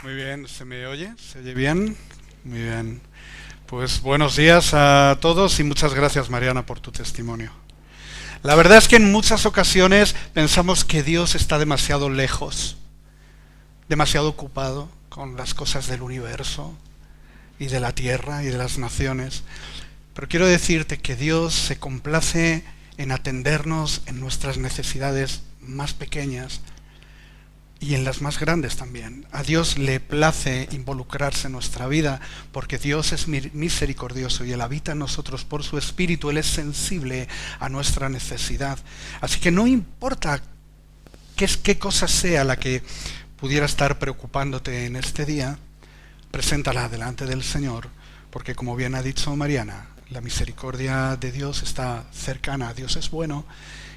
Muy bien, ¿se me oye? ¿Se oye bien? Muy bien. Pues buenos días a todos y muchas gracias, Mariana, por tu testimonio. La verdad es que en muchas ocasiones pensamos que Dios está demasiado lejos, demasiado ocupado con las cosas del universo y de la tierra y de las naciones. Pero quiero decirte que Dios se complace en atendernos en nuestras necesidades más pequeñas y en las más grandes también. A Dios le place involucrarse en nuestra vida porque Dios es misericordioso y Él habita en nosotros por su Espíritu. Él es sensible a nuestra necesidad. Así que no importa qué cosa sea la que pudiera estar preocupándote en este día, preséntala delante del Señor, porque como bien ha dicho Mariana, la misericordia de Dios está cercana. Dios es bueno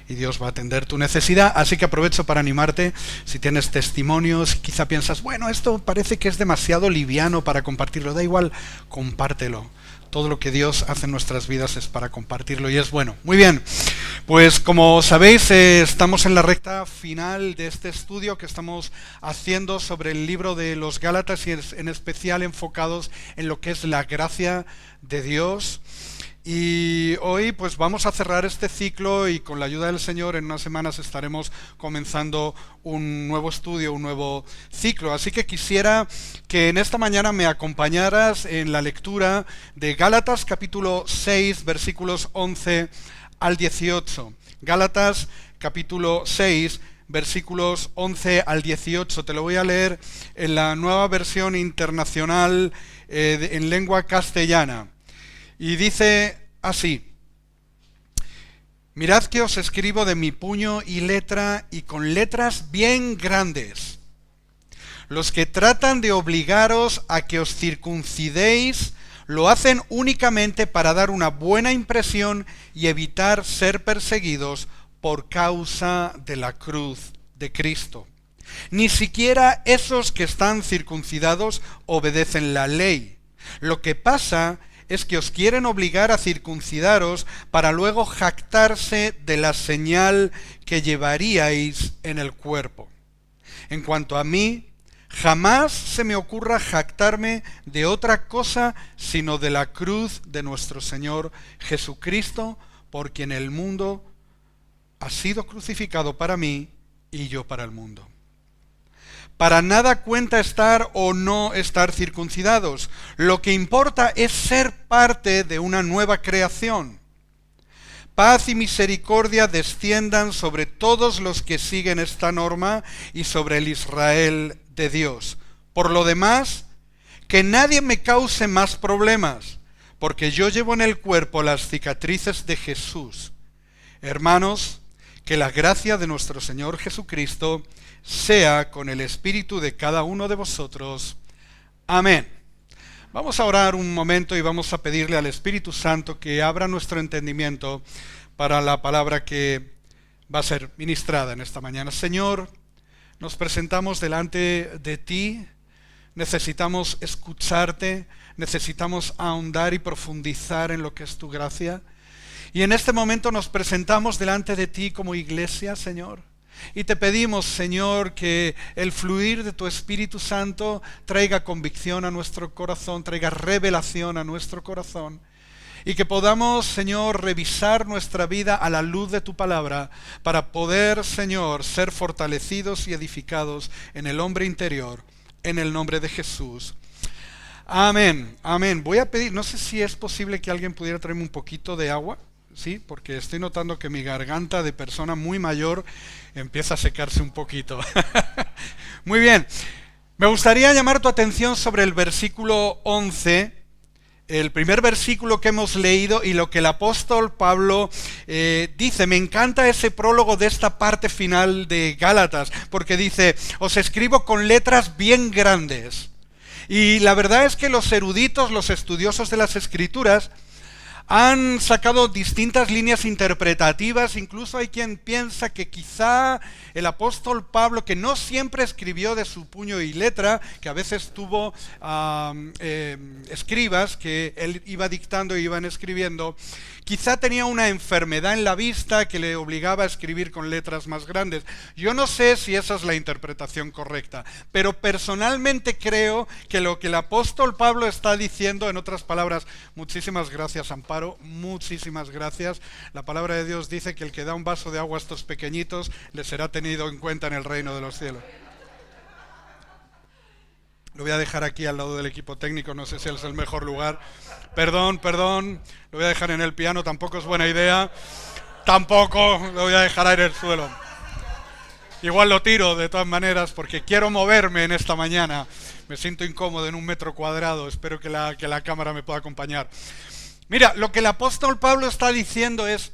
y Dios va a atender tu necesidad. Así que aprovecho para animarte. Si tienes testimonios, quizá piensas, bueno, esto parece que es demasiado liviano para compartirlo. Da igual, compártelo. Todo lo que Dios hace en nuestras vidas es para compartirlo y es bueno. Muy bien, pues como sabéis, estamos en la recta final de este estudio que estamos haciendo sobre el libro de los Gálatas y en especial enfocados en lo que es la gracia de Dios. Y hoy pues vamos a cerrar este ciclo y con la ayuda del Señor en unas semanas estaremos comenzando un nuevo estudio, un nuevo ciclo. Así que quisiera que en esta mañana me acompañaras en la lectura de Gálatas capítulo 6 versículos 11 al 18. Gálatas capítulo 6 versículos 11 al 18. Te lo voy a leer en la Nueva Versión Internacional en lengua castellana. Y dice así: mirad que os escribo de mi puño y letra y con letras bien grandes. Los que tratan de obligaros a que os circuncidéis lo hacen únicamente para dar una buena impresión y evitar ser perseguidos por causa de la cruz de Cristo. Ni siquiera esos que están circuncidados obedecen la ley. Lo que pasa es que os quieren obligar a circuncidaros para luego jactarse de la señal que llevaríais en el cuerpo. En cuanto a mí, jamás se me ocurra jactarme de otra cosa sino de la cruz de nuestro Señor Jesucristo, por quien el mundo ha sido crucificado para mí y yo para el mundo. Para nada cuenta estar o no estar circuncidados. Lo que importa es ser parte de una nueva creación. Paz y misericordia desciendan sobre todos los que siguen esta norma y sobre el Israel de Dios. Por lo demás, que nadie me cause más problemas, porque yo llevo en el cuerpo las cicatrices de Jesús. Hermanos, que la gracia de nuestro Señor Jesucristo sea con el espíritu de cada uno de vosotros. Amén. Vamos a orar un momento y vamos a pedirle al Espíritu Santo que abra nuestro entendimiento para la palabra que va a ser ministrada en esta mañana. Señor, nos presentamos delante de ti, necesitamos escucharte, necesitamos ahondar y profundizar en lo que es tu gracia. Y en este momento nos presentamos delante de ti como iglesia, Señor. Y te pedimos, Señor, que el fluir de tu Espíritu Santo traiga convicción a nuestro corazón, traiga revelación a nuestro corazón. Y que podamos, Señor, revisar nuestra vida a la luz de tu palabra para poder, Señor, ser fortalecidos y edificados en el hombre interior, en el nombre de Jesús. Amén, amén. Voy a pedir, no sé si es posible que alguien pudiera traerme un poquito de agua. Sí, porque estoy notando que mi garganta de persona muy mayor empieza a secarse un poquito. Muy bien, me gustaría llamar tu atención sobre el versículo 11, el primer versículo que hemos leído y lo que el apóstol Pablo dice. Me encanta ese prólogo de esta parte final de Gálatas, porque dice, os escribo con letras bien grandes. Y la verdad es que los eruditos, los estudiosos de las Escrituras, Han sacado distintas líneas interpretativas, incluso hay quien piensa que quizá el apóstol Pablo, que no siempre escribió de su puño y letra, que a veces tuvo escribas que él iba dictando y iban escribiendo, quizá tenía una enfermedad en la vista que le obligaba a escribir con letras más grandes. Yo no sé si esa es la interpretación correcta, pero personalmente creo que lo que el apóstol Pablo está diciendo, en otras palabras, muchísimas gracias, Amparo, muchísimas gracias. La palabra de Dios dice que el que da un vaso de agua a estos pequeñitos le será tenido en cuenta en el reino de los cielos. Lo voy a dejar aquí al lado del equipo técnico, no sé si es el mejor lugar. Perdón, lo voy a dejar en el piano, tampoco es buena idea. Tampoco, lo voy a dejar ahí en el suelo. Igual lo tiro de todas maneras porque quiero moverme en esta mañana. Me siento incómodo en 1 metro cuadrado, espero que la cámara me pueda acompañar. Mira, lo que el apóstol Pablo está diciendo es: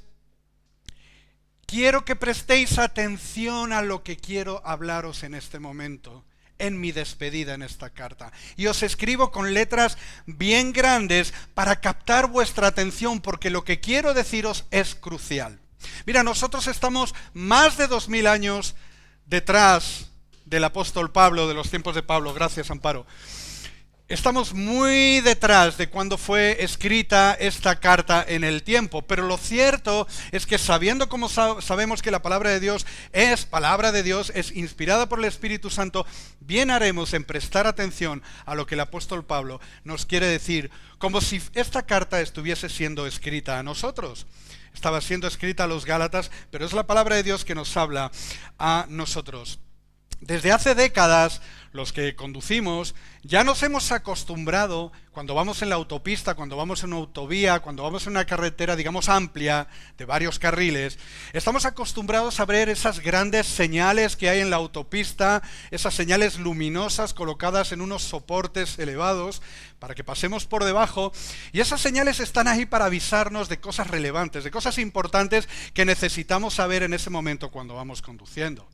quiero que prestéis atención a lo que quiero hablaros en este momento, en mi despedida en esta carta. Y os escribo con letras bien grandes para captar vuestra atención, porque lo que quiero deciros es crucial. Mira, nosotros estamos más de 2000 años detrás del apóstol Pablo, de los tiempos de Pablo. Gracias, Amparo. Estamos muy detrás de cuando fue escrita esta carta en el tiempo, pero lo cierto es que sabiendo como sabemos que la palabra de Dios es palabra de Dios, es inspirada por el Espíritu Santo, bien haremos en prestar atención a lo que el apóstol Pablo nos quiere decir, como si esta carta estuviese siendo escrita a nosotros. Estaba siendo escrita a los Gálatas, pero es la palabra de Dios que nos habla a nosotros. Desde hace décadas, los que conducimos ya nos hemos acostumbrado, cuando vamos en la autopista, cuando vamos en una autovía, cuando vamos en una carretera, digamos, amplia, de varios carriles, estamos acostumbrados a ver esas grandes señales que hay en la autopista, esas señales luminosas colocadas en unos soportes elevados para que pasemos por debajo, y esas señales están ahí para avisarnos de cosas relevantes, de cosas importantes que necesitamos saber en ese momento cuando vamos conduciendo.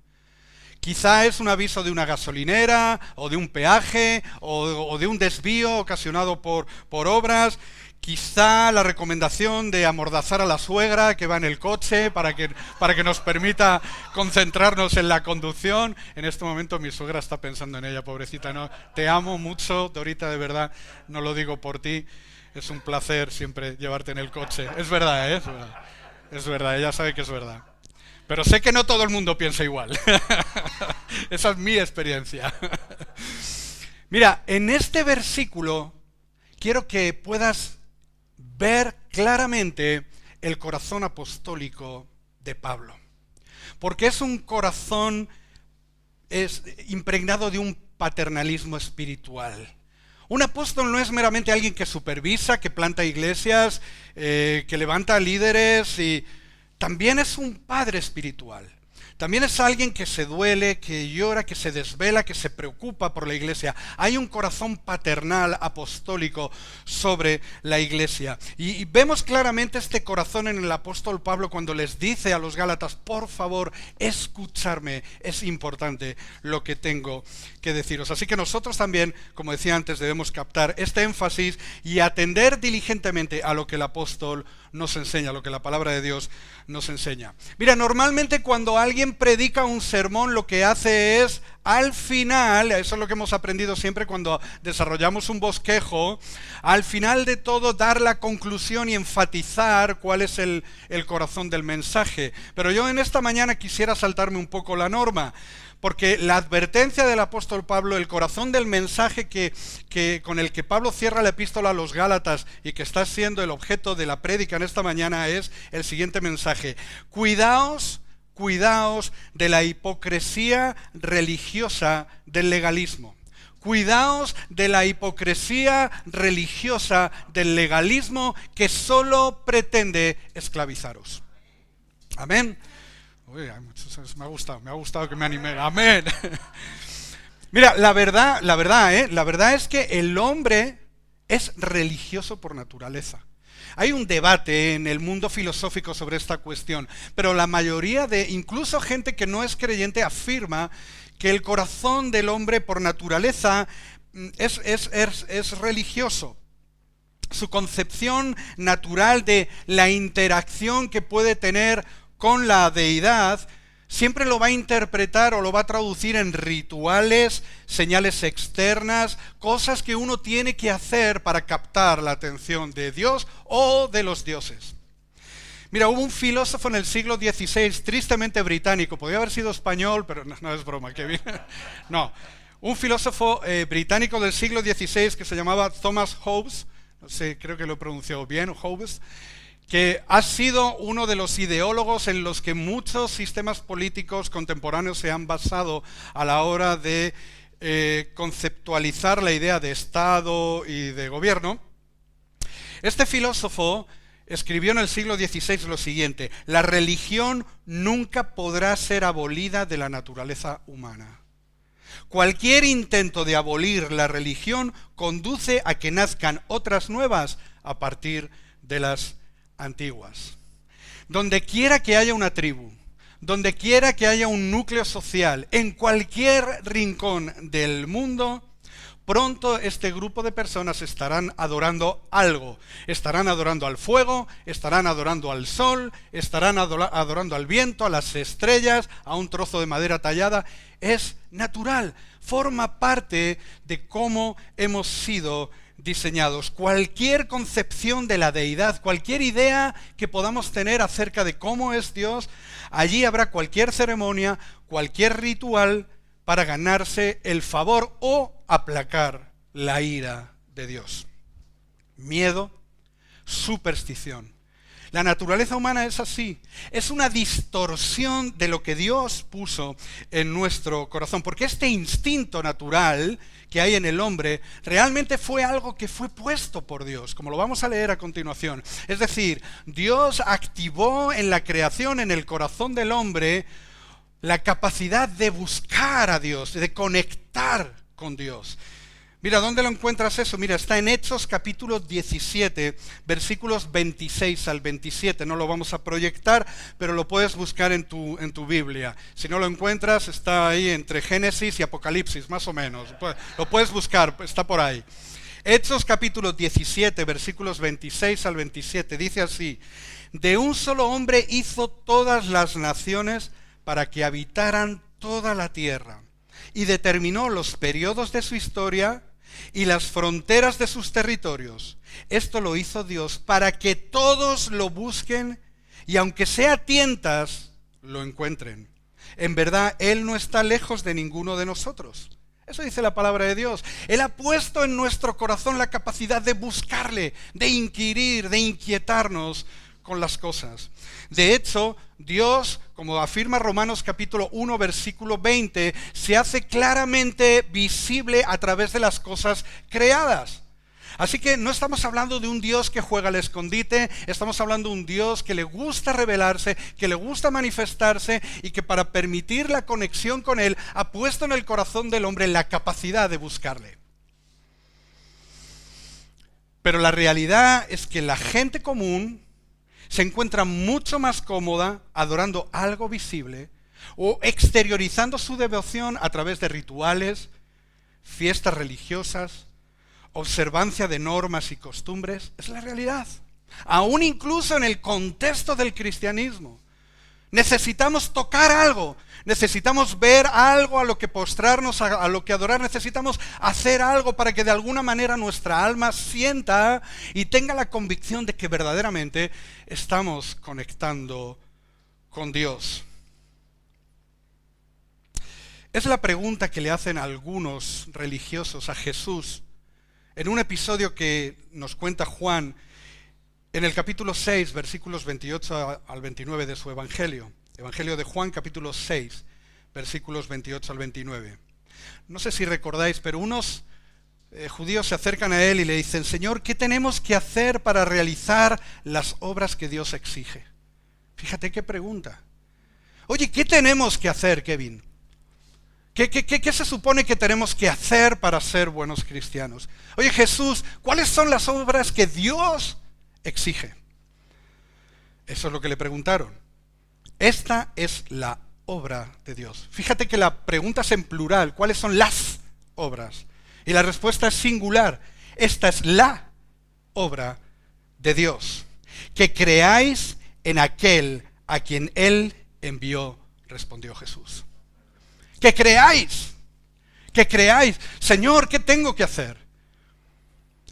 Quizá es un aviso de una gasolinera, o de un peaje, o de un desvío ocasionado por obras. Quizá la recomendación de amordazar a la suegra que va en el coche para que nos permita concentrarnos en la conducción. En este momento mi suegra está pensando en ella, pobrecita. No, te amo mucho, Dorita, de verdad, no lo digo por ti. Es un placer siempre llevarte en el coche. Es verdad, ¿eh? Es verdad, ella sabe que es verdad. Pero sé que no todo el mundo piensa igual. Esa es mi experiencia. Mira, en este versículo quiero que puedas ver claramente el corazón apostólico de Pablo. Porque es un corazón impregnado de un paternalismo espiritual. Un apóstol no es meramente alguien que supervisa, que planta iglesias, que levanta líderes y... También es un padre espiritual. También es alguien que se duele, que llora, que se desvela, que se preocupa por la iglesia. Hay un corazón paternal, apostólico sobre la iglesia. Y vemos claramente este corazón en el apóstol Pablo cuando les dice a los Gálatas: por favor, escucharme, es importante lo que tengo que deciros. Así que nosotros también, como decía antes, debemos captar este énfasis y atender diligentemente a lo que el apóstol nos enseña, lo que la palabra de Dios nos enseña. Mira, normalmente cuando alguien predica un sermón, lo que hace es, al final, eso es lo que hemos aprendido siempre cuando desarrollamos un bosquejo, al final de todo dar la conclusión y enfatizar cuál es el corazón del mensaje. Pero yo en esta mañana quisiera saltarme un poco la norma, porque la advertencia del apóstol Pablo, el corazón del mensaje con el que Pablo cierra la epístola a los Gálatas y que está siendo el objeto de la prédica en esta mañana, es el siguiente mensaje: cuidaos de la hipocresía religiosa del legalismo. Cuidaos de la hipocresía religiosa del legalismo que solo pretende esclavizaros. Amén. Uy, me ha gustado que me anime. Amén. Mira, la verdad es que el hombre es religioso por naturaleza. Hay un debate en el mundo filosófico sobre esta cuestión, pero la mayoría incluso gente que no es creyente, afirma que el corazón del hombre por naturaleza es religioso. su concepción natural de la interacción que puede tener con la deidad, siempre lo va a interpretar o lo va a traducir en rituales, señales externas, cosas que uno tiene que hacer para captar la atención de Dios o de los dioses. Mira, hubo un filósofo en el siglo XVI, tristemente británico, podría haber sido español, pero no es broma, Kevin. No, un filósofo británico del siglo XVI que se llamaba Thomas Hobbes, no sé, creo que lo he pronunciado bien, Hobbes, que ha sido uno de los ideólogos en los que muchos sistemas políticos contemporáneos se han basado a la hora de conceptualizar la idea de Estado y de gobierno. Este filósofo escribió en el siglo XVI lo siguiente: la religión nunca podrá ser abolida de la naturaleza humana. Cualquier intento de abolir la religión conduce a que nazcan otras nuevas a partir de las antiguas. Donde quiera que haya una tribu, donde quiera que haya un núcleo social, en cualquier rincón del mundo, pronto este grupo de personas estarán adorando algo. Estarán adorando al fuego, estarán adorando al sol, estarán adorando al viento, a las estrellas, a un trozo de madera tallada. Es natural, forma parte de cómo hemos sido diseñados. Cualquier concepción de la deidad, cualquier idea que podamos tener acerca de cómo es Dios, allí habrá cualquier ceremonia, cualquier ritual para ganarse el favor o aplacar la ira de Dios. Miedo, superstición. La naturaleza humana es así, es una distorsión de lo que Dios puso en nuestro corazón, porque este instinto natural que hay en el hombre realmente fue algo que fue puesto por Dios, como lo vamos a leer a continuación. Es decir, Dios activó en la creación, en el corazón del hombre, la capacidad de buscar a Dios, de conectar con Dios. Mira, ¿dónde lo encuentras eso? Mira, está en Hechos capítulo 17, versículos 26 al 27. No lo vamos a proyectar, pero lo puedes buscar en tu Biblia. Si no lo encuentras, está ahí entre Génesis y Apocalipsis, más o menos. Lo puedes buscar, está por ahí. Hechos capítulo 17, versículos 26 al 27. Dice así: de un solo hombre hizo todas las naciones para que habitaran toda la tierra, y determinó los periodos de su historia y las fronteras de sus territorios. Esto lo hizo Dios para que todos lo busquen y aunque sea a tientas, lo encuentren. En verdad, Él no está lejos de ninguno de nosotros. Eso dice la palabra de Dios. Él ha puesto en nuestro corazón la capacidad de buscarle, de inquirir, de inquietarnos con las cosas. De hecho, Dios, como afirma Romanos capítulo 1, versículo 20, se hace claramente visible a través de las cosas creadas. Así que no estamos hablando de un Dios que juega al escondite, estamos hablando de un Dios que le gusta revelarse, que le gusta manifestarse y que para permitir la conexión con Él ha puesto en el corazón del hombre la capacidad de buscarle. Pero la realidad es que la gente común se encuentra mucho más cómoda adorando algo visible o exteriorizando su devoción a través de rituales, fiestas religiosas, observancia de normas y costumbres. Es la realidad. Aún incluso en el contexto del cristianismo. Necesitamos tocar algo, necesitamos ver algo a lo que postrarnos, a lo que adorar, necesitamos hacer algo para que de alguna manera nuestra alma sienta y tenga la convicción de que verdaderamente estamos conectando con Dios. Es la pregunta que le hacen algunos religiosos a Jesús en un episodio que nos cuenta Juan en el capítulo 6, versículos 28 al 29 de su Evangelio. Evangelio de Juan, capítulo 6, versículos 28 al 29. No sé si recordáis, pero unos judíos se acercan a él y le dicen: Señor, ¿qué tenemos que hacer para realizar las obras que Dios exige? Fíjate qué pregunta. Oye, ¿qué tenemos que hacer, Kevin? ¿Qué se supone que tenemos que hacer para ser buenos cristianos? Oye, Jesús, ¿cuáles son las obras que Dios exige? Eso es lo que le preguntaron. Esta es la obra de Dios. Fíjate que la pregunta es en plural. ¿Cuáles son las obras? Y la respuesta es singular. Esta es la obra de Dios, que creáis en aquel a quien Él envió, respondió Jesús. Que creáis, Señor, ¿qué tengo que hacer?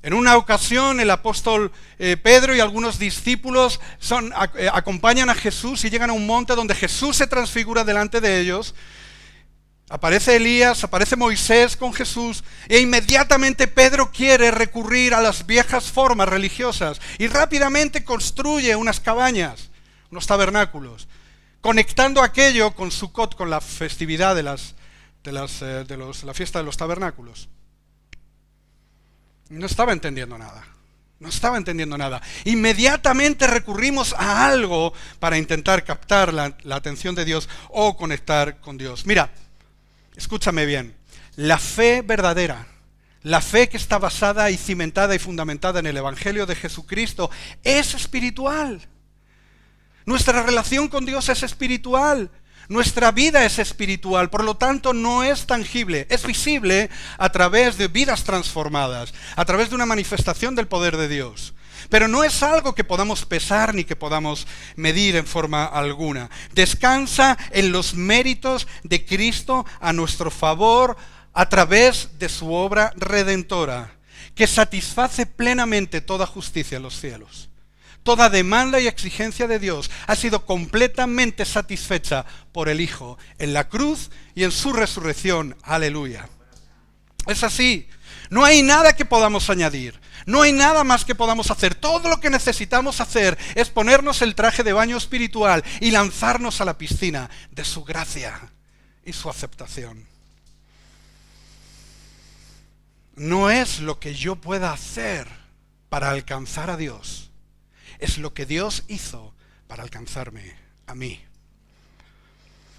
En una ocasión el apóstol Pedro y algunos discípulos acompañan a Jesús y llegan a un monte donde Jesús se transfigura delante de ellos. Aparece Elías, aparece Moisés con Jesús e inmediatamente Pedro quiere recurrir a las viejas formas religiosas y rápidamente construye unas cabañas, unos tabernáculos, conectando aquello con Sukkot, con la festividad de la fiesta de los tabernáculos. No estaba entendiendo nada. Inmediatamente recurrimos a algo para intentar captar la atención de Dios o conectar con Dios. Mira, escúchame bien, la fe verdadera, la fe que está basada y cimentada y fundamentada en el Evangelio de Jesucristo es espiritual. Nuestra relación con Dios es espiritual. Nuestra vida es espiritual, por lo tanto no es tangible, es visible a través de vidas transformadas, a través de una manifestación del poder de Dios. Pero no es algo que podamos pesar ni que podamos medir en forma alguna. Descansa en los méritos de Cristo a nuestro favor a través de su obra redentora, que satisface plenamente toda justicia en los cielos. Toda demanda y exigencia de Dios ha sido completamente satisfecha por el Hijo en la cruz y en su resurrección. Aleluya. Es así. No hay nada que podamos añadir. No hay nada más que podamos hacer. Todo lo que necesitamos hacer es ponernos el traje de baño espiritual y lanzarnos a la piscina de su gracia y su aceptación. No es lo que yo pueda hacer para alcanzar a Dios. Es lo que Dios hizo para alcanzarme a mí.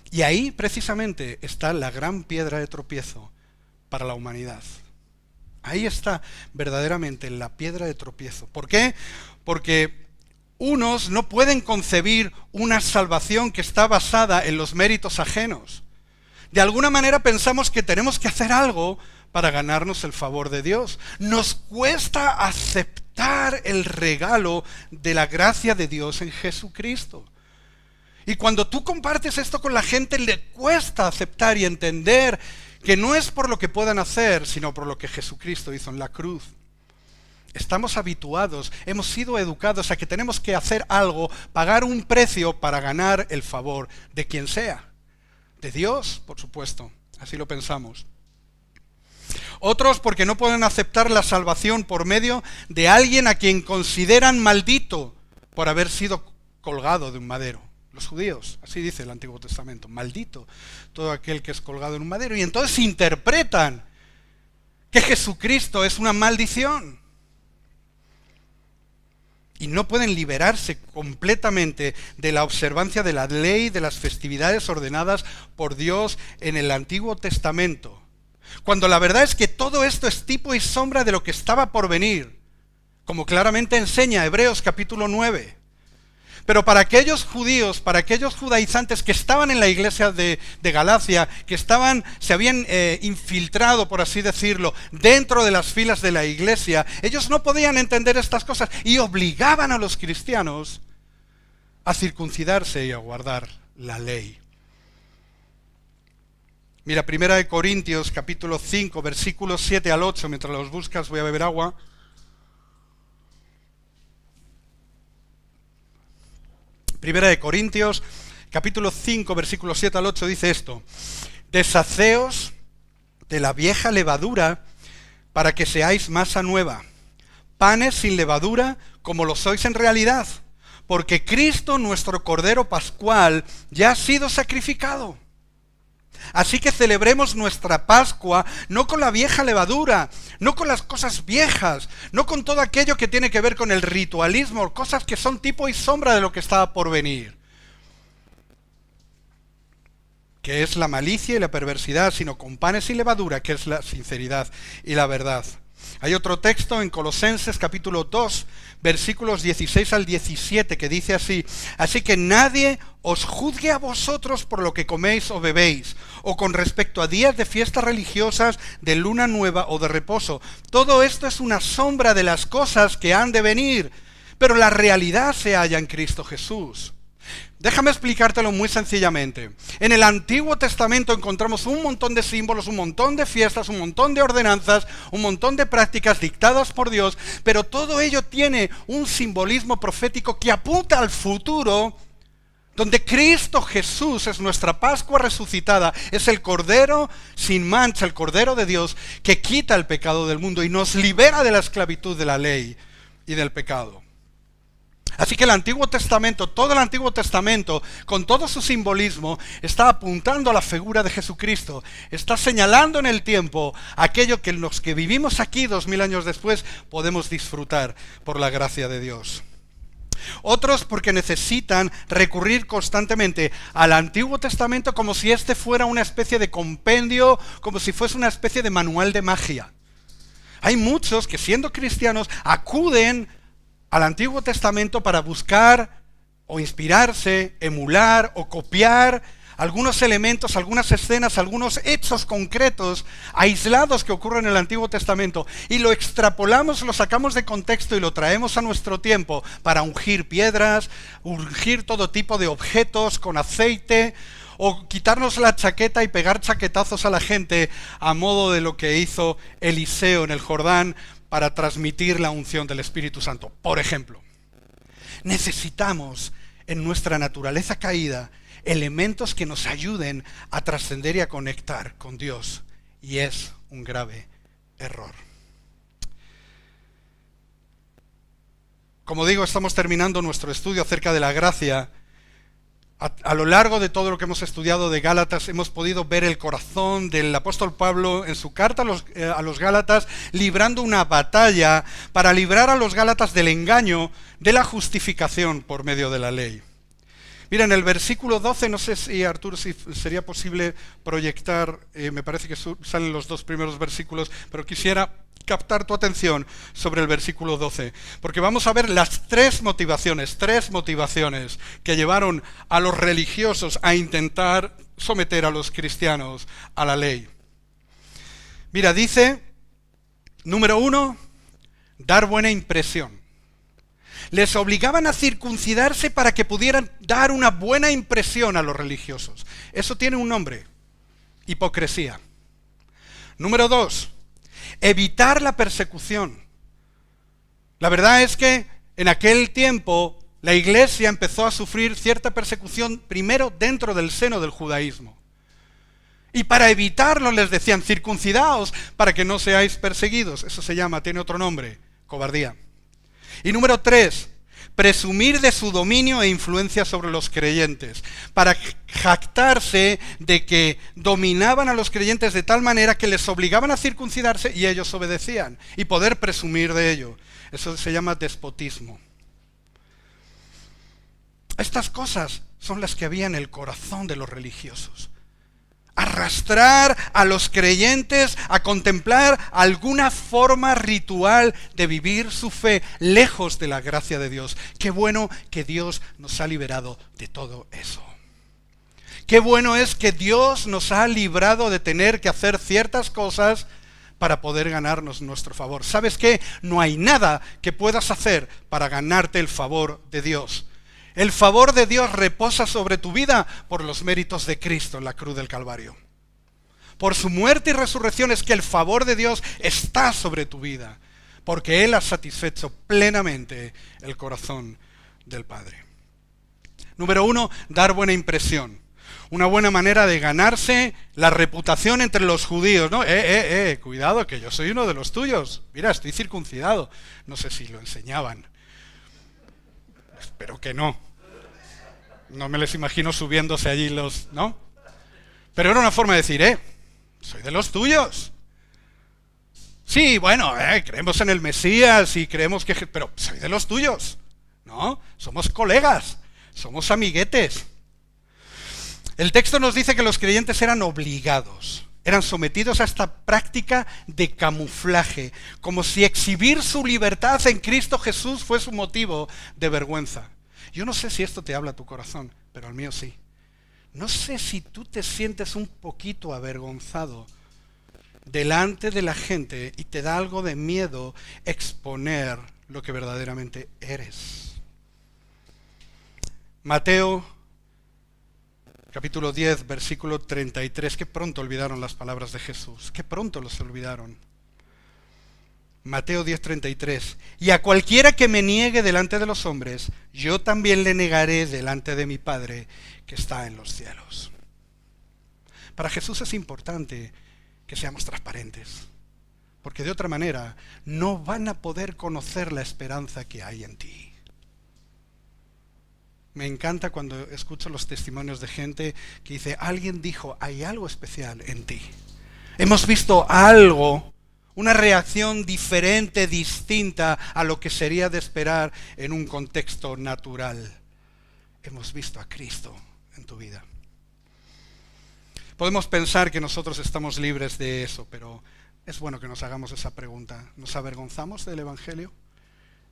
Y ahí precisamente está la gran piedra de tropiezo para la humanidad. Ahí está verdaderamente la piedra de tropiezo. ¿Por qué? Porque unos no pueden concebir una salvación que está basada en los méritos ajenos. De alguna manera pensamos que tenemos que hacer algo para ganarnos el favor de Dios. Nos cuesta aceptar el regalo de la gracia de Dios en Jesucristo. Y cuando tú compartes esto con la gente, le cuesta aceptar y entender que no es por lo que puedan hacer, sino por lo que Jesucristo hizo en la cruz. Estamos habituados, hemos sido educados a que tenemos que hacer algo, pagar un precio para ganar el favor de quien sea. De Dios, por supuesto, así lo pensamos. Otros porque no pueden aceptar la salvación por medio de alguien a quien consideran maldito por haber sido colgado de un madero. Los judíos, así dice el Antiguo Testamento, maldito todo aquel que es colgado en un madero. Y entonces interpretan que Jesucristo es una maldición. Y no pueden liberarse completamente de la observancia de la ley, de las festividades ordenadas por Dios en el Antiguo Testamento. Cuando la verdad es que todo esto es tipo y sombra de lo que estaba por venir, como claramente enseña Hebreos capítulo 9. Pero para aquellos judíos, para aquellos judaizantes que estaban en la iglesia de Galacia, que se habían infiltrado, por así decirlo, dentro de las filas de la iglesia, ellos no podían entender estas cosas y obligaban a los cristianos a circuncidarse y a guardar la ley. Mira, 1 Corintios capítulo 5, versículos 7 al 8, mientras los buscas voy a beber agua. 1 Corintios capítulo 5, versículos 7 al 8 dice esto: deshaceos de la vieja levadura para que seáis masa nueva, panes sin levadura como lo sois en realidad, porque Cristo nuestro Cordero Pascual ya ha sido sacrificado. Así que celebremos nuestra Pascua no con la vieja levadura, no con las cosas viejas, no con todo aquello que tiene que ver con el ritualismo, cosas que son tipo y sombra de lo que estaba por venir, que es la malicia y la perversidad, sino con panes y levadura, que es la sinceridad y la verdad. Hay otro texto en Colosenses capítulo 2, versículos 16 al 17, que dice así: así que nadie os juzgue a vosotros por lo que coméis o bebéis, o con respecto a días de fiestas religiosas, de luna nueva o de reposo. Todo esto es una sombra de las cosas que han de venir, pero la realidad se halla en Cristo Jesús. Déjame explicártelo muy sencillamente. En el Antiguo Testamento encontramos un montón de símbolos, un montón de fiestas, un montón de ordenanzas, un montón de prácticas dictadas por Dios, pero todo ello tiene un simbolismo profético que apunta al futuro, donde Cristo Jesús es nuestra Pascua resucitada, es el Cordero sin mancha, el Cordero de Dios, que quita el pecado del mundo y nos libera de la esclavitud de la ley y del pecado. Así que el Antiguo Testamento, todo el Antiguo Testamento, con todo su simbolismo, está apuntando a la figura de Jesucristo. Está señalando en el tiempo aquello que los que vivimos aquí 2000 años después podemos disfrutar por la gracia de Dios. Otros porque necesitan recurrir constantemente al Antiguo Testamento como si este fuera una especie de compendio, como si fuese una especie de manual de magia. Hay muchos que, siendo cristianos, acuden al Antiguo Testamento para buscar o inspirarse, emular o copiar algunos elementos, algunas escenas, algunos hechos concretos, aislados que ocurren en el Antiguo Testamento, y lo extrapolamos, lo sacamos de contexto y lo traemos a nuestro tiempo para ungir piedras, ungir todo tipo de objetos con aceite, o quitarnos la chaqueta y pegar chaquetazos a la gente a modo de lo que hizo Eliseo en el Jordán para transmitir la unción del Espíritu Santo. Por ejemplo, necesitamos en nuestra naturaleza caída elementos que nos ayuden a trascender y a conectar con Dios, y es un grave error. Como digo, estamos terminando nuestro estudio acerca de la gracia. A lo largo de todo lo que hemos estudiado de Gálatas hemos podido ver el corazón del apóstol Pablo en su carta a los Gálatas, librando una batalla para librar a los Gálatas del engaño de la justificación por medio de la ley. Mira, en el versículo 12, no sé si Arturo, si sería posible proyectar, me parece que salen los dos primeros versículos, pero quisiera captar tu atención sobre el versículo 12, porque vamos a ver las tres motivaciones que llevaron a los religiosos a intentar someter a los cristianos a la ley. Mira, dice, número 1, dar buena impresión. Les obligaban a circuncidarse para que pudieran dar una buena impresión a los religiosos. Eso tiene un nombre: hipocresía. Número 2, evitar la persecución. La verdad es que en aquel tiempo la iglesia empezó a sufrir cierta persecución primero dentro del seno del judaísmo. Y para evitarlo les decían: circuncidaos para que no seáis perseguidos. Eso se llama, tiene otro nombre: cobardía. Y número 3, presumir de su dominio e influencia sobre los creyentes, para jactarse de que dominaban a los creyentes de tal manera que les obligaban a circuncidarse y ellos obedecían, y poder presumir de ello. Eso se llama despotismo. Estas cosas son las que había en el corazón de los religiosos. Arrastrar a los creyentes a contemplar alguna forma ritual de vivir su fe lejos de la gracia de Dios. Qué bueno que Dios nos ha liberado de todo eso. Qué bueno es que Dios nos ha librado de tener que hacer ciertas cosas para poder ganarnos nuestro favor. ¿Sabes qué? No hay nada que puedas hacer para ganarte el favor de Dios. El favor de Dios reposa sobre tu vida por los méritos de Cristo en la cruz del Calvario. Por su muerte y resurrección es que el favor de Dios está sobre tu vida, porque Él ha satisfecho plenamente el corazón del Padre. Número 1, dar buena impresión. Una buena manera de ganarse la reputación entre los judíos, ¿no? Cuidado, que yo soy uno de los tuyos. Mira, estoy circuncidado. No sé si lo enseñaban. Espero que no. No me les imagino subiéndose allí los, ¿no? Pero era una forma de decir, soy de los tuyos. Sí, bueno, creemos en el Mesías y creemos que... Pero soy de los tuyos, ¿no? Somos colegas, somos amiguetes. El texto nos dice que los creyentes eran obligados. Eran sometidos a esta práctica de camuflaje, como si exhibir su libertad en Cristo Jesús fuese un motivo de vergüenza. Yo no sé si esto te habla a tu corazón, pero al mío sí. No sé si tú te sientes un poquito avergonzado delante de la gente y te da algo de miedo exponer lo que verdaderamente eres. Mateo capítulo 10, versículo 33. Qué pronto olvidaron las palabras de Jesús. Qué pronto los olvidaron. Mateo 10, 33. Y a cualquiera que me niegue delante de los hombres, yo también le negaré delante de mi Padre que está en los cielos. Para Jesús es importante que seamos transparentes, porque de otra manera no van a poder conocer la esperanza que hay en ti. Me encanta cuando escucho los testimonios de gente que dice, alguien dijo, hay algo especial en ti. Hemos visto algo, una reacción diferente, distinta a lo que sería de esperar en un contexto natural. Hemos visto a Cristo en tu vida. Podemos pensar que nosotros estamos libres de eso, pero es bueno que nos hagamos esa pregunta. ¿Nos avergonzamos del Evangelio?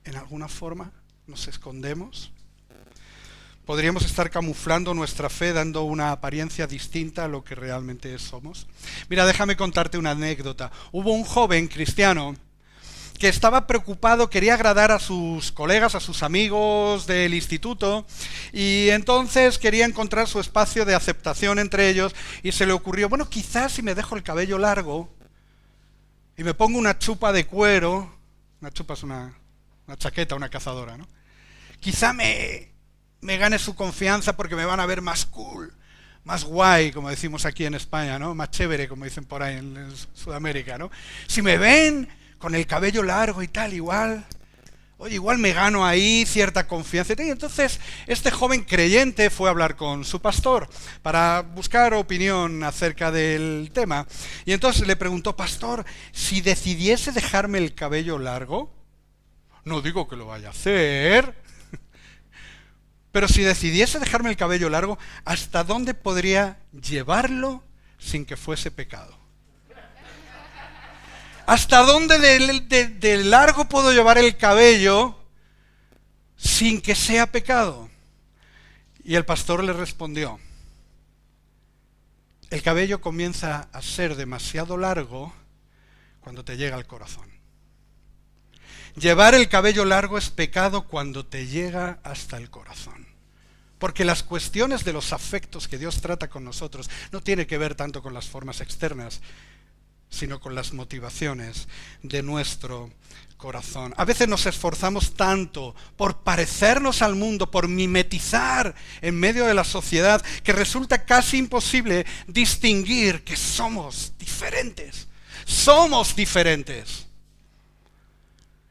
¿En alguna forma nos escondemos? ¿Podríamos estar camuflando nuestra fe, dando una apariencia distinta a lo que realmente somos? Mira, déjame contarte una anécdota. Hubo un joven cristiano que estaba preocupado, quería agradar a sus colegas, a sus amigos del instituto, y entonces quería encontrar su espacio de aceptación entre ellos, y se le ocurrió, bueno, quizás si me dejo el cabello largo y me pongo una chupa de cuero, una chupa es una chaqueta, una cazadora, ¿no? Quizá me gane su confianza porque me van a ver más cool, más guay, como decimos aquí en España, ¿no? Más chévere, como dicen por ahí en Sudamérica, ¿no? Si me ven con el cabello largo y tal, igual me gano ahí cierta confianza. Y entonces este joven creyente fue a hablar con su pastor para buscar opinión acerca del tema. Y entonces le preguntó, pastor, si decidiese dejarme el cabello largo, no digo que lo vaya a hacer, pero si decidiese dejarme el cabello largo, ¿hasta dónde podría llevarlo sin que fuese pecado? ¿Hasta dónde de largo puedo llevar el cabello sin que sea pecado? Y el pastor le respondió, el cabello comienza a ser demasiado largo cuando te llega al corazón. Llevar el cabello largo es pecado cuando te llega hasta el corazón. Porque las cuestiones de los afectos que Dios trata con nosotros no tiene que ver tanto con las formas externas, sino con las motivaciones de nuestro corazón. A veces nos esforzamos tanto por parecernos al mundo, por mimetizar en medio de la sociedad, que resulta casi imposible distinguir que somos diferentes. Somos diferentes.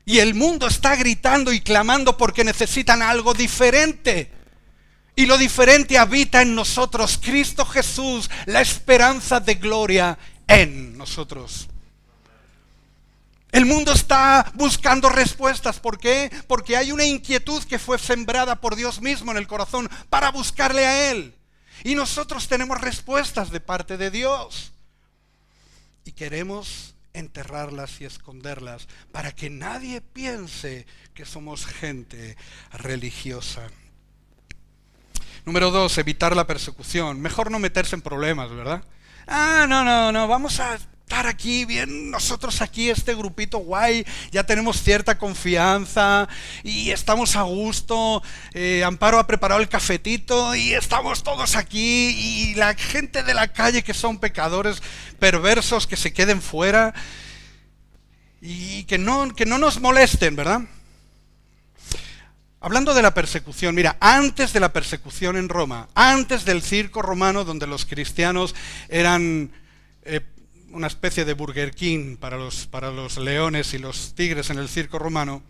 Y el mundo está gritando y clamando porque necesitan algo diferente. Y lo diferente habita en nosotros, Cristo Jesús, la esperanza de gloria en nosotros. El mundo está buscando respuestas. ¿Por qué? Porque hay una inquietud que fue sembrada por Dios mismo en el corazón para buscarle a Él. Y nosotros tenemos respuestas de parte de Dios. Y queremos enterrarlas y esconderlas para que nadie piense que somos gente religiosa. Número 2, evitar la persecución. Mejor no meterse en problemas, ¿verdad? No, vamos a estar aquí bien, nosotros aquí, este grupito guay, ya tenemos cierta confianza y estamos a gusto. Amparo ha preparado el cafetito y estamos todos aquí, y la gente de la calle que son pecadores perversos que se queden fuera y que no nos molesten, ¿verdad? Hablando de la persecución, mira, antes de la persecución en Roma, antes del circo romano, donde los cristianos eran una especie de Burger King para los leones y los tigres en el circo romano,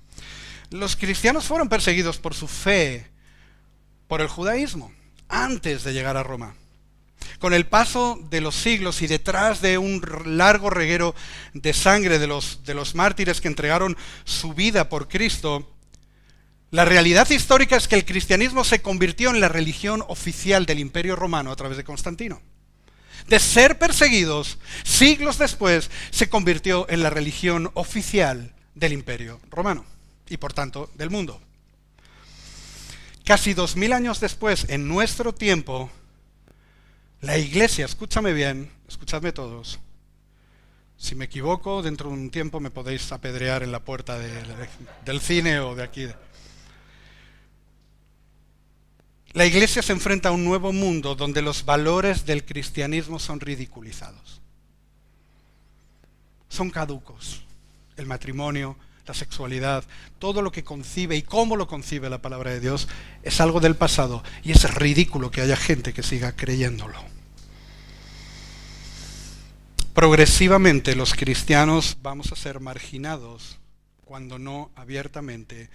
los cristianos fueron perseguidos por su fe, por el judaísmo, antes de llegar a Roma. Con el paso de los siglos y detrás de un largo reguero de sangre de los mártires que entregaron su vida por Cristo, la realidad histórica es que el cristianismo se convirtió en la religión oficial del Imperio Romano a través de Constantino. de ser perseguidos, siglos después se convirtió en la religión oficial del Imperio Romano y por tanto del mundo. Casi 2000 años después, en nuestro tiempo, la Iglesia, escúchame bien, escuchadme todos, si me equivoco, dentro de un tiempo me podéis apedrear en la puerta del cine o de aquí. La Iglesia se enfrenta a un nuevo mundo donde los valores del cristianismo son ridiculizados. Son caducos. El matrimonio, la sexualidad, todo lo que concibe y cómo lo concibe la palabra de Dios es algo del pasado y es ridículo que haya gente que siga creyéndolo. Progresivamente los cristianos vamos a ser marginados, cuando no abiertamente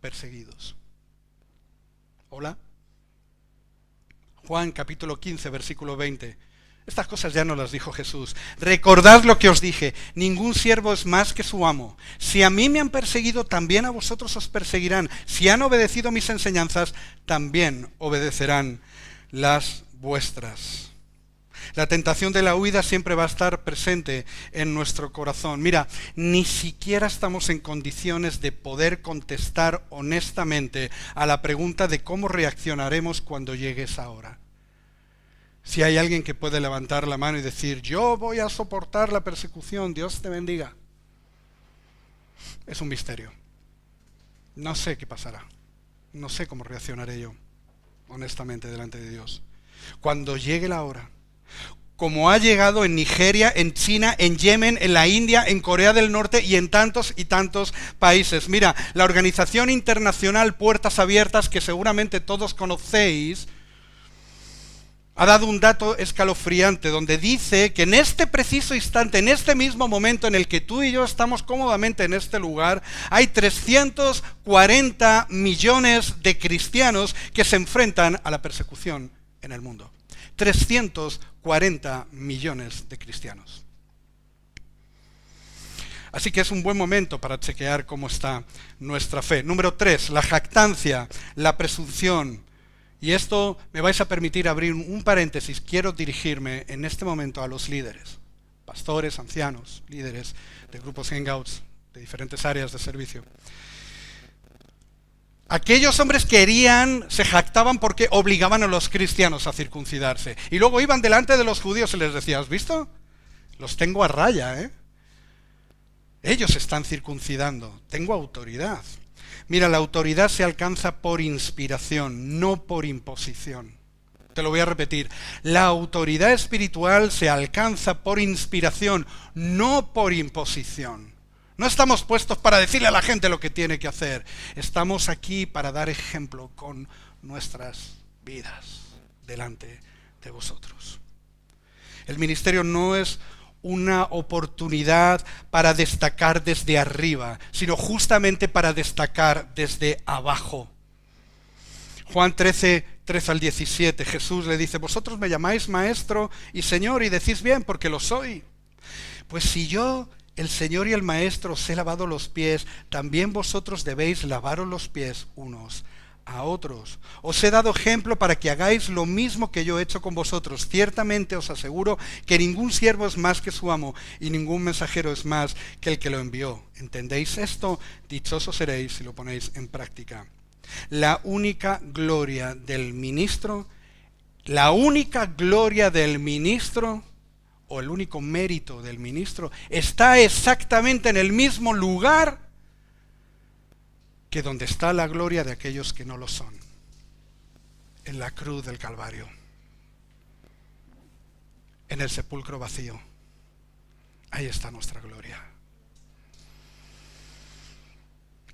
perseguidos. ¿Hola? Juan capítulo 15, versículo 20. Estas cosas ya no las dijo Jesús. Recordad lo que os dije, ningún siervo es más que su amo. Si a mí me han perseguido, también a vosotros os perseguirán. Si han obedecido mis enseñanzas, también obedecerán las vuestras. La tentación de la huida siempre va a estar presente en nuestro corazón. Mira, ni siquiera estamos en condiciones de poder contestar honestamente a la pregunta de cómo reaccionaremos cuando llegue esa hora. Si hay alguien que puede levantar la mano y decir, yo voy a soportar la persecución, Dios te bendiga. Es un misterio. No sé qué pasará. No sé cómo reaccionaré yo, honestamente, delante de Dios. Cuando llegue la hora, como ha llegado en Nigeria, en China, en Yemen, en la India, en Corea del Norte y en tantos y tantos países. Mira, la organización internacional Puertas Abiertas, que seguramente todos conocéis, ha dado un dato escalofriante donde dice que en este preciso instante, en este mismo momento en el que tú y yo estamos cómodamente en este lugar, hay 340 millones de cristianos que se enfrentan a la persecución en el mundo. 340 millones de cristianos. Así que es un buen momento para chequear cómo está nuestra fe. Número 3, la jactancia, la presunción. Y esto me vais a permitir abrir un paréntesis. Quiero dirigirme en este momento a los líderes, pastores, ancianos, líderes de grupos hangouts, de diferentes áreas de servicio. Aquellos hombres se jactaban porque obligaban a los cristianos a circuncidarse. Y luego iban delante de los judíos y les decían, ¿has visto? Los tengo a raya, ¿eh? Ellos están circuncidando, tengo autoridad. Mira, la autoridad se alcanza por inspiración, no por imposición. Te lo voy a repetir. La autoridad espiritual se alcanza por inspiración, no por imposición. No estamos puestos para decirle a la gente lo que tiene que hacer. Estamos aquí para dar ejemplo con nuestras vidas delante de vosotros. El ministerio no es una oportunidad para destacar desde arriba, sino justamente para destacar desde abajo. Juan 13, 13 al 17, Jesús le dice, vosotros me llamáis maestro y señor y decís bien porque lo soy. Pues si yo, el Señor y el Maestro, os he lavado los pies, también vosotros debéis lavaros los pies unos a otros. Os he dado ejemplo para que hagáis lo mismo que yo he hecho con vosotros. Ciertamente os aseguro que ningún siervo es más que su amo y ningún mensajero es más que el que lo envió. ¿Entendéis esto? Dichosos seréis si lo ponéis en práctica. La única gloria del ministro, o el único mérito del ministro, está exactamente en el mismo lugar que donde está la gloria de aquellos que no lo son, en la cruz del Calvario, en el sepulcro vacío. Ahí está nuestra gloria.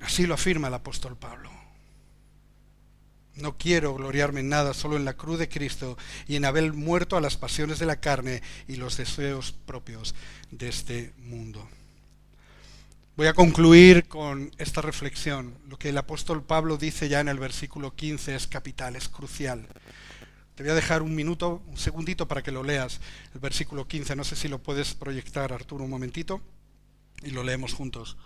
Así lo afirma el apóstol Pablo. No quiero gloriarme en nada, solo en la cruz de Cristo y en haber muerto a las pasiones de la carne y los deseos propios de este mundo. Voy a concluir con esta reflexión. Lo que el apóstol Pablo dice ya en el versículo 15 es capital, es crucial. Te voy a dejar un segundito para que lo leas. El versículo 15, no sé si lo puedes proyectar, Arturo, un momentito, y lo leemos juntos.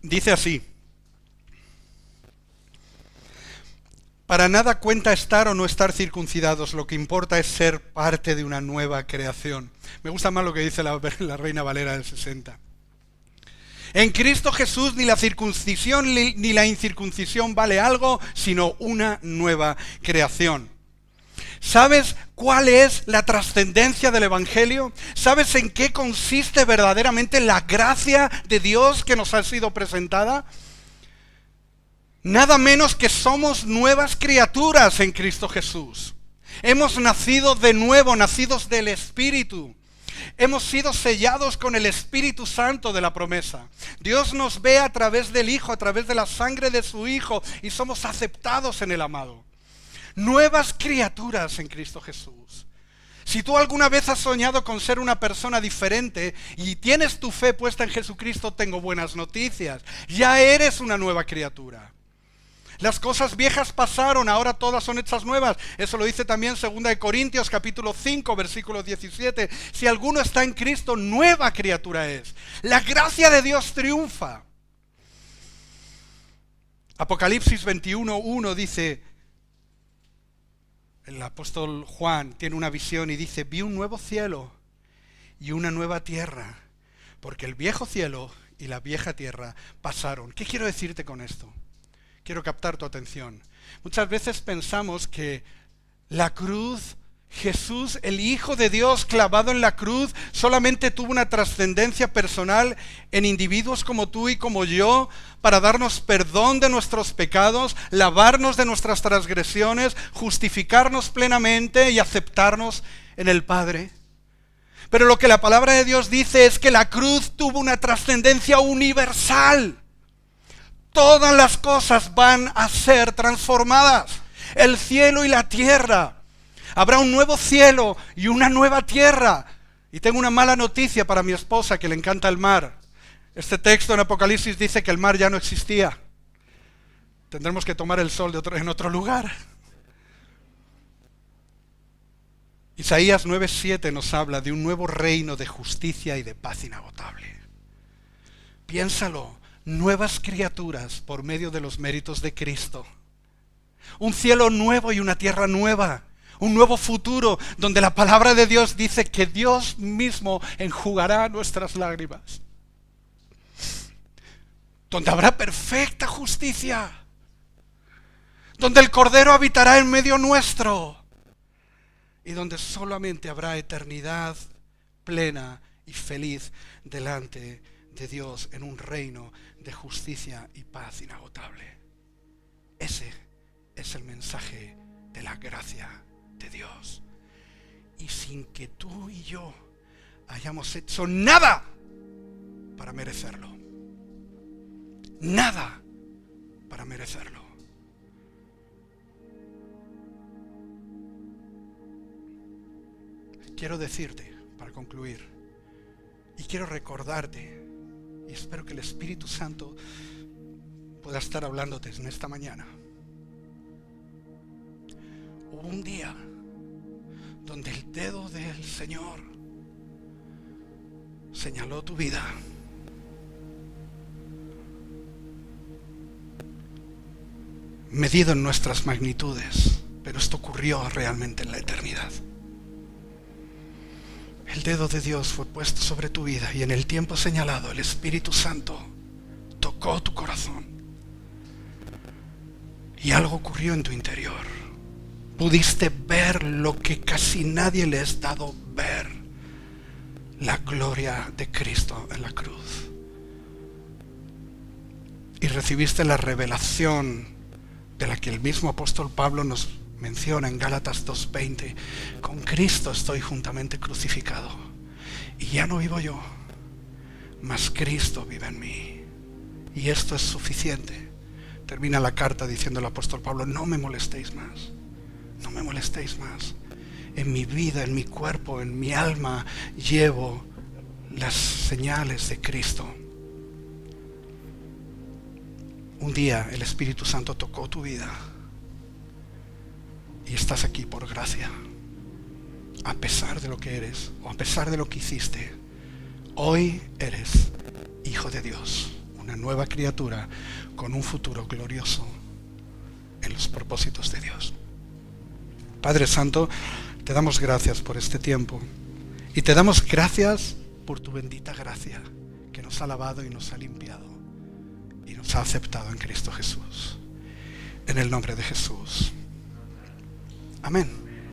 Dice así: Para nada cuenta estar o no estar circuncidados, lo que importa es ser parte de una nueva creación. Me gusta más lo que dice la Reina Valera del 60. En Cristo Jesús ni la circuncisión ni la incircuncisión vale algo, sino una nueva creación. ¿Sabes cuál es la trascendencia del Evangelio? ¿Sabes en qué consiste verdaderamente la gracia de Dios que nos ha sido presentada? Nada menos que somos nuevas criaturas en Cristo Jesús. Hemos nacido de nuevo, nacidos del Espíritu. Hemos sido sellados con el Espíritu Santo de la promesa. Dios nos ve a través del Hijo, a través de la sangre de su Hijo, y somos aceptados en el amado. Nuevas criaturas en Cristo Jesús. Si tú alguna vez has soñado con ser una persona diferente y tienes tu fe puesta en Jesucristo, tengo buenas noticias. Ya eres una nueva criatura. Las cosas viejas pasaron, ahora todas son hechas nuevas. Eso lo dice también 2 Corintios capítulo 5, versículo 17. Si alguno está en Cristo, nueva criatura es. La gracia de Dios triunfa. Apocalipsis 21:1 dice, el apóstol Juan tiene una visión y dice, vi un nuevo cielo y una nueva tierra, porque el viejo cielo y la vieja tierra pasaron. ¿Qué quiero decirte con esto? Quiero captar tu atención. Muchas veces pensamos que la cruz, Jesús, el Hijo de Dios clavado en la cruz, solamente tuvo una trascendencia personal en individuos como tú y como yo, para darnos perdón de nuestros pecados, lavarnos de nuestras transgresiones, justificarnos plenamente y aceptarnos en el Padre. Pero lo que la palabra de Dios dice es que la cruz tuvo una trascendencia universal. Todas las cosas van a ser transformadas. El cielo y la tierra. Habrá un nuevo cielo y una nueva tierra. Y tengo una mala noticia para mi esposa que le encanta el mar. Este texto en Apocalipsis dice que el mar ya no existía. Tendremos que tomar el sol en otro lugar. Isaías 9:7 nos habla de un nuevo reino de justicia y de paz inagotable. Piénsalo. Nuevas criaturas por medio de los méritos de Cristo. Un cielo nuevo y una tierra nueva. Un nuevo futuro donde la palabra de Dios dice que Dios mismo enjugará nuestras lágrimas. Donde habrá perfecta justicia. Donde el Cordero habitará en medio nuestro. Y donde solamente habrá eternidad plena y feliz delante de Dios en un reino de justicia y paz inagotable. Ese es el mensaje de la gracia de Dios. Y sin que tú y yo hayamos hecho nada para merecerlo. Nada para merecerlo. Quiero decirte, para concluir, y quiero recordarte, y espero que el Espíritu Santo pueda estar hablándote en esta mañana. Hubo un día donde el dedo del Señor señaló tu vida. Medido en nuestras magnitudes, pero esto ocurrió realmente en la eternidad. El dedo de Dios fue puesto sobre tu vida y en el tiempo señalado el Espíritu Santo tocó tu corazón y algo ocurrió en tu interior. Pudiste ver lo que casi nadie le es dado ver: la gloria de Cristo en la cruz. Y recibiste la revelación de la que el mismo apóstol Pablo nos menciona en Gálatas 2:20. Con Cristo estoy juntamente crucificado, y ya no vivo yo, mas Cristo vive en mí. Y esto es suficiente. Termina la carta diciendo el apóstol Pablo: no me molestéis más, no me molestéis más. En mi vida, en mi cuerpo, en mi alma llevo las señales de Cristo. Un día el Espíritu Santo tocó tu vida y estás aquí por gracia. A pesar de lo que eres o a pesar de lo que hiciste, hoy eres hijo de Dios, una nueva criatura con un futuro glorioso en los propósitos de Dios. Padre Santo, te damos gracias por este tiempo y te damos gracias por tu bendita gracia que nos ha lavado y nos ha limpiado y nos ha aceptado en Cristo Jesús. En el nombre de Jesús. Amén.